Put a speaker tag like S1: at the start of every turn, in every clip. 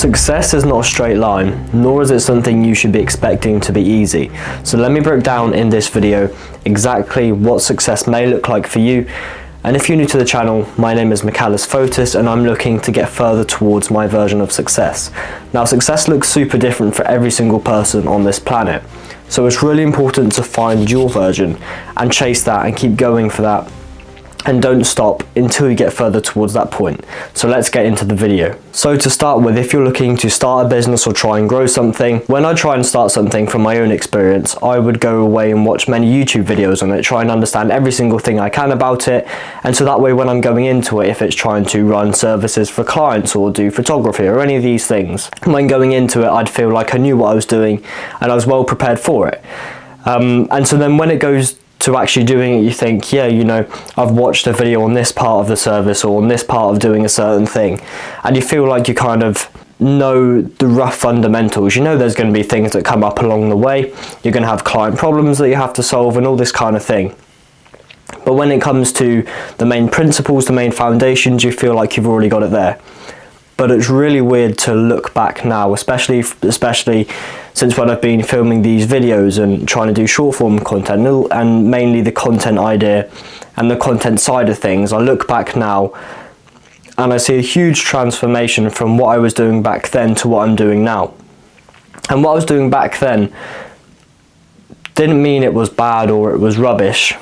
S1: Success is not a straight line, nor is it something you should be expecting to be easy. So let me break down in this video exactly what success may look like for you. And if you're new to the channel, my name is Michalis Fotis and I'm looking to get further towards my version of success. Now, success looks super different for every single person on this planet. So it's really important to find your version and chase that and keep going for that. And don't stop until you get further towards that point. So let's get into the video. So to start with, if you're looking to start a business or try and grow something, when I try and start something from my own experience, I would go away and watch many YouTube videos on it, try and understand every single thing I can about it. And so that way when I'm going into it, if it's trying to run services for clients or do photography or any of these things, when going into it, I'd feel like I knew what I was doing and I was well prepared for it. And so then when it goes to actually doing it, you think, yeah, you know, I've watched a video on this part of the service or on this part of doing a certain thing, and you feel like you kind of know the rough fundamentals. You know there's going to be things that come up along the way, you're going to have client problems that you have to solve and all this kind of thing. But when it comes to the main principles, the main foundations, you feel like you've already got it there. But it's really weird to look back now, especially since when I've been filming these videos and trying to do short form content and mainly the content idea and the content side of things. I look back now and I see a huge transformation from what I was doing back then to what I'm doing now. And what I was doing back then didn't mean it was bad or it was rubbish,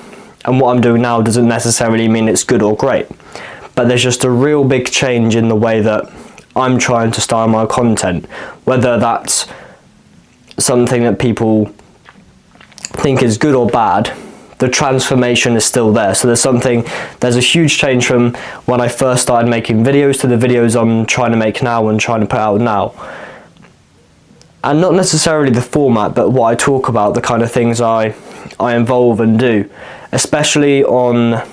S1: and what I'm doing now doesn't necessarily mean it's good or great. But there's just a real big change in the way that I'm trying to style my content, whether that's something that people think is good or bad. The transformation is still there. So there's a huge change from when I first started making videos to the videos I'm trying to make now and trying to put out now. And not necessarily the format, but what I talk about, the kind of things I involve and do, especially on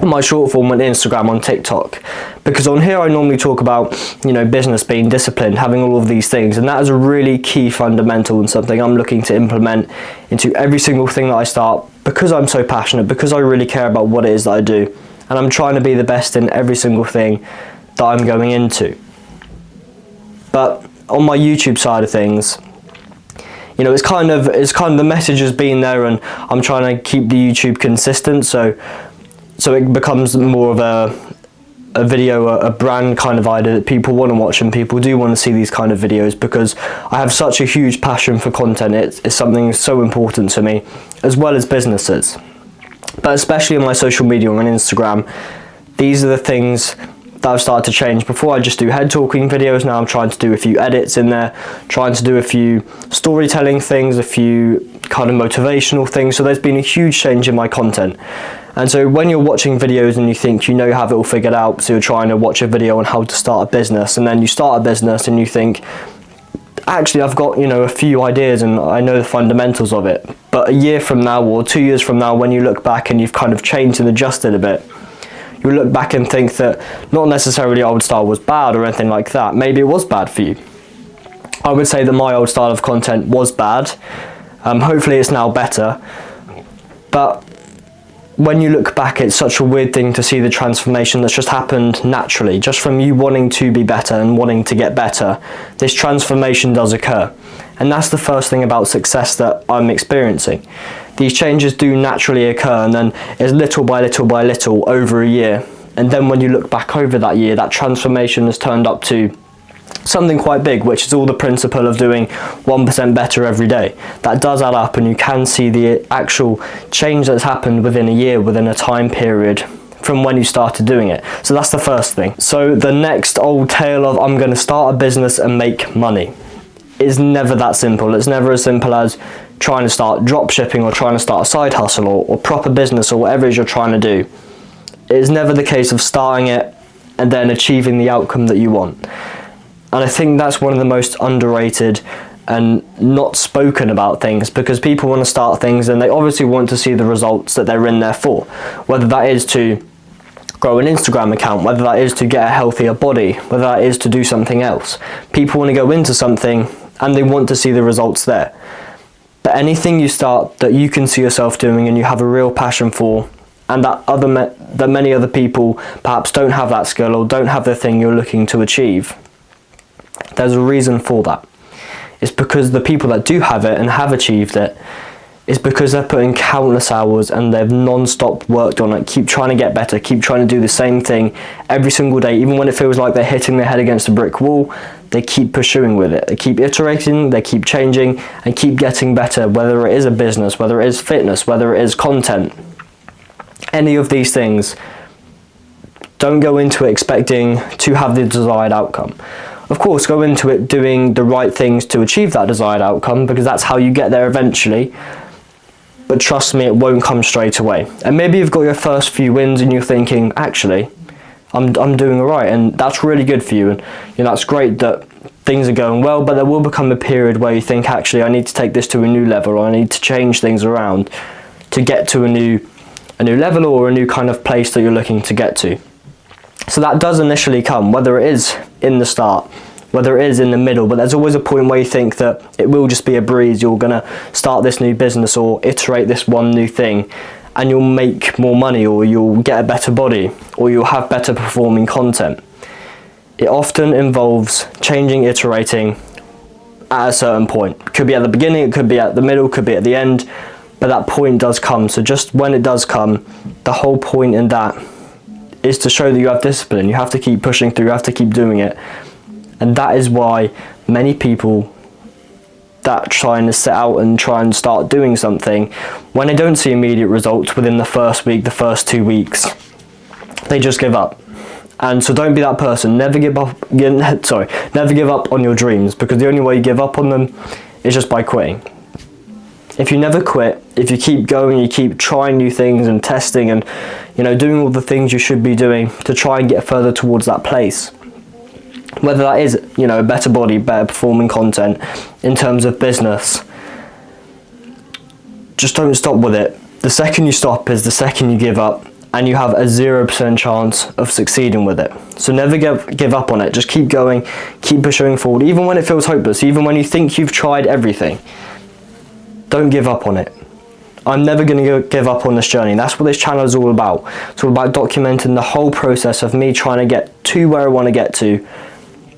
S1: my short form on Instagram, on TikTok, because on here I normally talk about, you know, business, being disciplined, having all of these things, and that is a really key fundamental and something I'm looking to implement into every single thing that I start, because I'm so passionate, because I really care about what it is that I do, and I'm trying to be the best in every single thing that I'm going into. But on my YouTube side of things, you know, it's kind of the message has been there, and I'm trying to keep the YouTube consistent, so it becomes more of a video, a brand kind of idea that people want to watch, and people do want to see these kind of videos because I have such a huge passion for content. It's something so important to me, as well as businesses. But especially on my social media, on Instagram, these are the things that I've started to change. Before I just do head talking videos, now I'm trying to do a few edits in there, trying to do a few storytelling things, a few kind of motivational things. So there's been a huge change in my content. And so when you're watching videos and you think you know you have it all figured out, so you're trying to watch a video on how to start a business, and then you start a business and you think, actually I've got, you know, a few ideas and I know the fundamentals of it. But a year from now or 2 years from now, when you look back and you've kind of changed and adjusted a bit, you look back and think that not necessarily old style was bad or anything like that. Maybe it was bad for you. I would say that my old style of content was bad. Hopefully it's now better. But when you look back, it's such a weird thing to see the transformation that's just happened naturally, just from you wanting to be better and wanting to get better. This transformation does occur. And that's the first thing about success that I'm experiencing. These changes do naturally occur, and then it's little by little by little over a year. And then when you look back over that year, that transformation has turned up to something quite big, which is all the principle of doing 1% better every day. That does add up, and you can see the actual change that's happened within a year, within a time period from when you started doing it. So that's the first thing. So the next old tale of I'm going to start a business and make money is never that simple. It's never as simple as trying to start drop shipping or trying to start a side hustle or proper business or whatever it is you're trying to do. It is never the case of starting it and then achieving the outcome that you want. And I think that's one of the most underrated and not spoken about things, because people want to start things and they obviously want to see the results that they're in there for, whether that is to grow an Instagram account, whether that is to get a healthier body, whether that is to do something else. People want to go into something and they want to see the results there. But anything you start that you can see yourself doing and you have a real passion for, and that many other people perhaps don't have that skill or don't have the thing you're looking to achieve, There's a reason for that. It's because the people that do have it and have achieved it, it's because they've put in countless hours and they've non-stop worked on it, keep trying to get better, keep trying to do the same thing every single day. Even when it feels like they're hitting their head against a brick wall, they keep pursuing with it. They keep iterating, they keep changing, and keep getting better, whether it is a business, whether it is fitness, whether it is content. Any of these things, don't go into it expecting to have the desired outcome. Of course, go into it doing the right things to achieve that desired outcome, because that's how you get there eventually. But trust me, it won't come straight away. And maybe you've got your first few wins and you're thinking, actually, I'm doing all right, and that's really good for you. And that's great that things are going well, but there will become a period where you think, actually, I need to take this to a new level, or I need to change things around to get to a new level or a new kind of place that you're looking to get to. So that does initially come, whether it is in the start, whether it is in the middle, but there's always a point where you think that it will just be a breeze. You're going to start this new business or iterate this one new thing, and you'll make more money, or you'll get a better body, or you'll have better performing content. It often involves changing, iterating at a certain point. It could be at the beginning, it could be at the middle, it could be at the end, but that point does come. So just when it does come, the whole point in that is to show that you have discipline. You have to keep pushing through, you have to keep doing it. And that is why many people that trying to set out and try and start doing something, when they don't see immediate results within the first week, the first 2 weeks, they just give up. And so don't be that person. Never give up on your dreams, because the only way you give up on them is just by quitting. If you never quit, if you keep going, you keep trying new things and testing and doing all the things you should be doing to try and get further towards that place. Whether that is, a better body, better performing content in terms of business, just don't stop with it. The second you stop is the second you give up, and you have a 0% chance of succeeding with it. So never give up on it. Just keep going, keep pursuing forward, even when it feels hopeless, even when you think you've tried everything. Don't give up on it. I'm never going to give up on this journey. That's what this channel is all about. It's all about documenting the whole process of me trying to get to where I want to get to.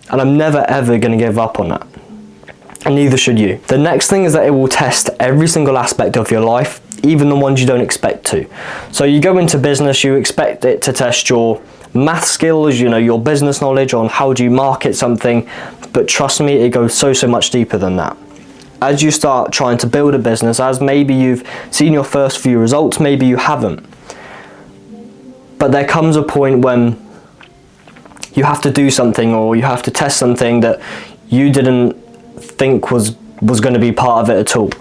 S1: And I'm never ever going to give up on that. And neither should you. The next thing is that it will test every single aspect of your life, even the ones you don't expect to. So you go into business, you expect it to test your math skills, your business knowledge on how do you market something. But trust me, it goes so much deeper than that. As you start trying to build a business, as maybe you've seen your first few results, maybe you haven't. But there comes a point when you have to do something, or you have to test something that you didn't think was going to be part of it at all.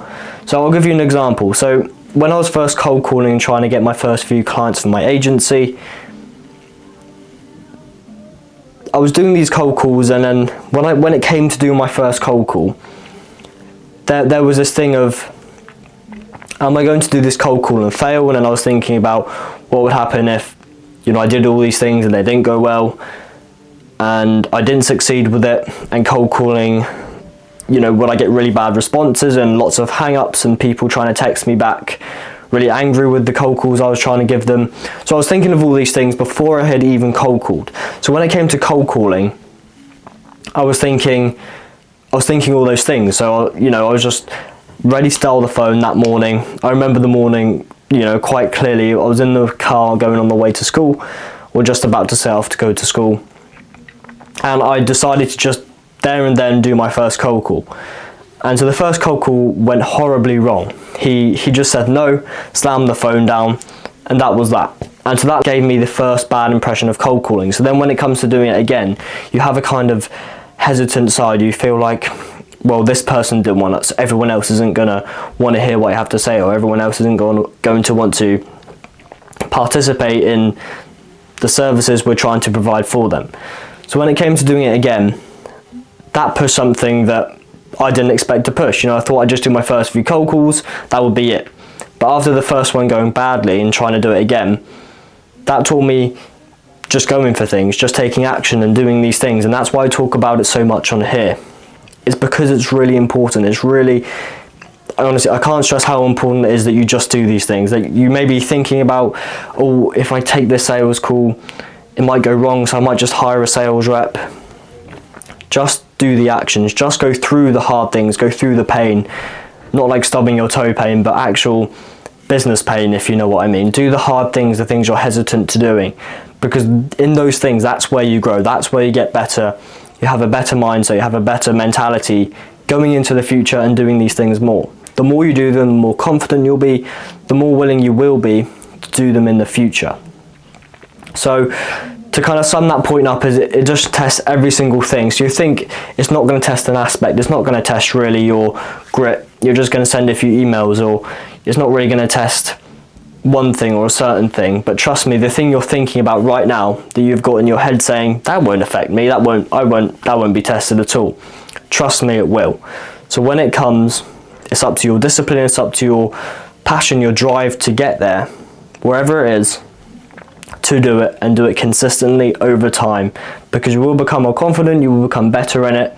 S1: So I'll give you an example. So when I was first cold calling and trying to get my first few clients for my agency, I was doing these cold calls, and then when it came to do my first cold call, there was this thing of, am I going to do this cold call and fail? And then I was thinking about what would happen if I did all these things and they didn't go well, and I didn't succeed with it, and cold calling, would I get really bad responses and lots of hang-ups and people trying to text me back really angry with the cold calls I was trying to give them. So I was thinking of all these things before I had even cold called. So when it came to cold calling, I was thinking all those things. So I was just ready to dial the phone that morning. I remember the morning quite clearly. I was in the car going on the way to school, or just about to set off to go to school, and I decided to just there and then do my first cold call. And so the first cold call went horribly wrong. He just said no, slammed the phone down, and that was that. And so that gave me the first bad impression of cold calling. So then when it comes to doing it again, you have a kind of hesitant side. You feel like, well, this person didn't want it, so everyone else isn't going to want to hear what I have to say, or everyone else isn't going to want to participate in the services we're trying to provide for them. So when it came to doing it again, that pushed something that I didn't expect to push. I thought I'd just do my first few cold calls, that would be it. But after the first one going badly and trying to do it again, that taught me just going for things, just taking action and doing these things. And that's why I talk about it so much on here. It's because it's really important. It's really, honestly, I can't stress how important it is that you just do these things. That you may be thinking about, oh, if I take this sales call, it might go wrong, so I might just hire a sales rep. Just do the actions, just go through the hard things, go through the pain, not like stubbing your toe pain, but actual business pain, if you know what I mean. Do the hard things, the things you're hesitant to doing, because in those things, that's where you grow, that's where you get better, you have a better mindset, you have a better mentality going into the future and doing these things more. The more you do them, the more confident you'll be, the more willing you will be to do them in the future. So to kind of sum that point up, is it just tests every single thing. So you think it's not going to test an aspect, it's not going to test really your grit, you're just going to send a few emails, or it's not really going to test one thing or a certain thing. But trust me, the thing you're thinking about right now that you've got in your head saying that won't affect me, that won't be tested at all, trust me, it will. So when it comes, it's up to your discipline, it's up to your passion, your drive to get there, wherever it is, to do it, and do it consistently over time, because you will become more confident, you will become better in it,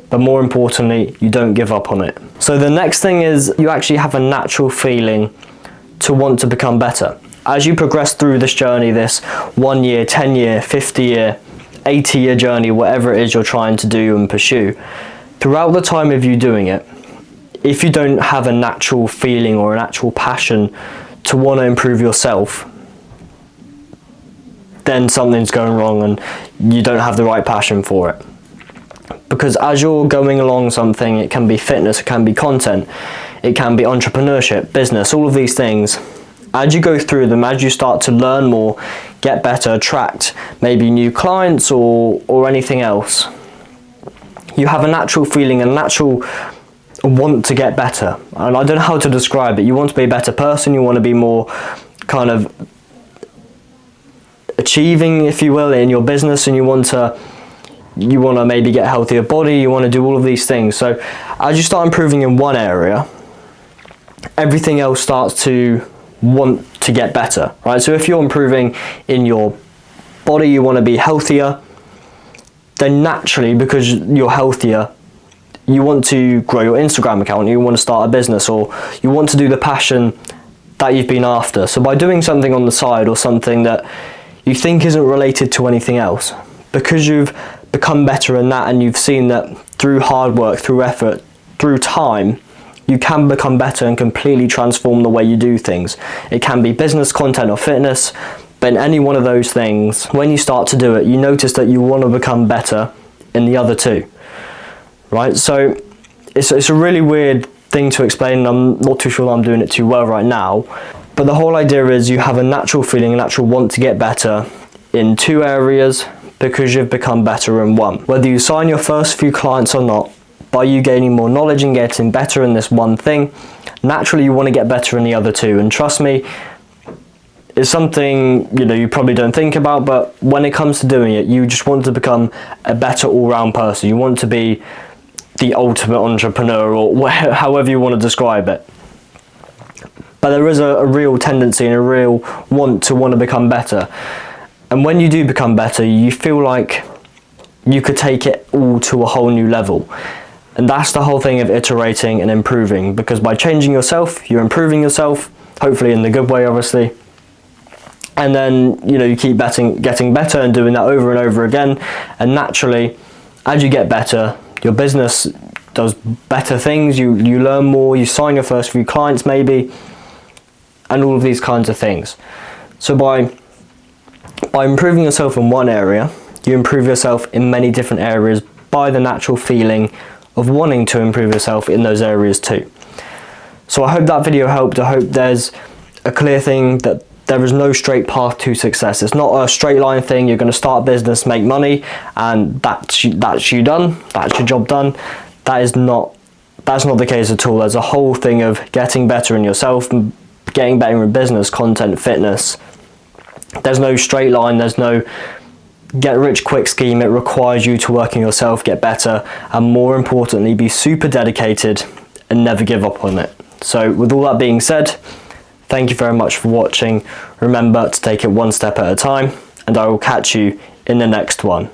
S1: but more importantly, you don't give up on it. So the next thing is you actually have a natural feeling to want to become better. As you progress through this journey, this 1 year, 10 year, 50 year, 80 year journey, whatever it is you're trying to do and pursue, throughout the time of you doing it, if you don't have a natural feeling or an actual passion to want to improve yourself, then something's going wrong and you don't have the right passion for it. Because as you're going along something, it can be fitness, it can be content, it can be entrepreneurship, business, all of these things. As you go through them, as you start to learn more, get better, attract maybe new clients or anything else, you have a natural feeling, a natural want to get better. And I don't know how to describe it. You want to be a better person, you want to be more kind of achieving, if you will, in your business, and you want to maybe get a healthier body, you want to do all of these things. So as you start improving in one area, everything else starts to want to get better, right? So if you're improving in your body, you want to be healthier, then naturally, because you're healthier, you want to grow your Instagram account, you want to start a business, or you want to do the passion that you've been after. So by doing something on the side, or something that you think isn't related to anything else, because you've become better in that, and you've seen that through hard work, through effort, through time, you can become better and completely transform the way you do things. It can be business, content, or fitness, but in any one of those things, when you start to do it, you notice that you want to become better in the other two, right? So it's a really weird thing to explain, and I'm not too sure I'm doing it too well right now, but the whole idea is you have a natural feeling, a natural want to get better in two areas, because you've become better in one. Whether you sign your first few clients or not, by you gaining more knowledge and getting better in this one thing, naturally you want to get better in the other two. And trust me, it's something you probably don't think about, but when it comes to doing it, you just want to become a better all-round person. You want to be the ultimate entrepreneur, or however you want to describe it. But there is a real tendency and a real want to become better. And when you do become better, you feel like you could take it all to a whole new level. And that's the whole thing of iterating and improving, because by changing yourself, you're improving yourself, hopefully in the good way, obviously. And then, you keep getting better and doing that over and over again. And naturally, as you get better, your business does better things, you learn more, you sign your first few clients maybe, and all of these kinds of things. So by improving yourself in one area, you improve yourself in many different areas by the natural feeling of wanting to improve yourself in those areas too. So I hope that video helped. I hope there's a clear thing that there is no straight path to success. It's not a straight line thing. You're going to start a business, make money, and that's you done. That's your job done. That's not the case at all. There's a whole thing of getting better in yourself, getting better in business, content, fitness. There's no straight line. There's no get rich quick scheme. It requires you to work on yourself, get better, and more importantly, be super dedicated and never give up on it. So with all that being said, thank you very much for watching. Remember to take it one step at a time, and I will catch you in the next one.